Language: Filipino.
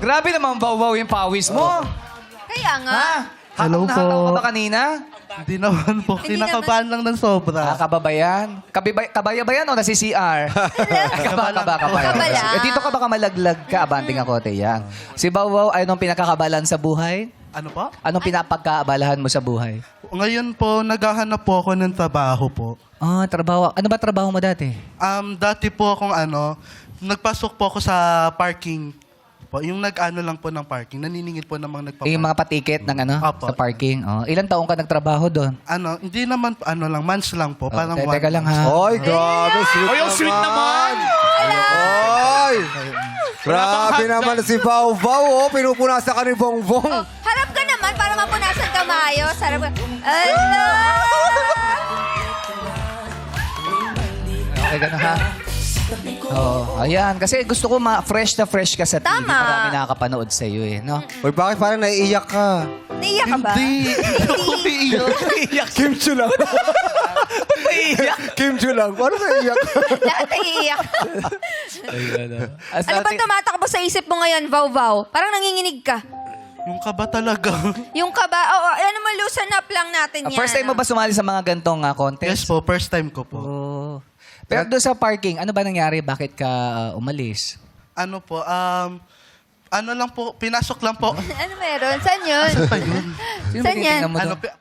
Grabe naman, Wow yung pawis mo. Kaya nga. Ha? Hello Hataw ka po. ba kanina? Hindi naman po. Hindi Kinakabahan lang ng sobra. Kababayan? Kabaya ba yan o nasi-CR? Kaba. Kaba lang. Dito ka baka malaglag ka, abanting ako, Tiyang. Si Wow, anong pinakakabalan sa buhay? Ano po? Anong pinapagkaabalahan mo sa buhay? Ngayon po, naghahanap po ako ng trabaho po. Trabaho. Ano ba trabaho mo dati? Dati po akong nagpasok po ako sa parking. Po. Yung nag-ano lang po ng parking. Naniningil po namang nagpaparking. Yung mga patiket ng Apo. sa parking. Ilan taong ka nagtrabaho doon? Hindi naman, months lang po. Parang Teka lang ha. Oy, grabe, sweet Ay, ang sweet naman! Oy! Grabe naman si Bao Bao, oh. Pinupunasan ka ni Bongbong. Harap ka naman para mapunasan ka maayos. Harap ka. Ala! Okay, gano'n ha? Ayan. Kasi gusto ko fresh na fresh ka sa TV. Tama. Marami nakakapanood sa iyo eh, no? Oy, bakit parang naiiyak ka? Naiyak ka ba? Hindi. Iyak. Kim Chu lang. Kim Chu lang. Paano naiiyak ka? Lahat naiiyak. Ano bang tumatakbo sa isip mo ngayon, Wow? Parang nanginginig ka. Yung kaba talaga. Yung kaba, ano mo, loosen up lang natin yan. First time mo ba sumali sa mga gantong contest? Yes po, first time ko po. Oh. Pero doon sa parking, ano ba nangyari? Bakit ka umalis? Ano po, lang po, pinasok lang po. Ano meron? Saan yun? Pa yun. Sino Saan yan? tinitingnan mo Ano, doon?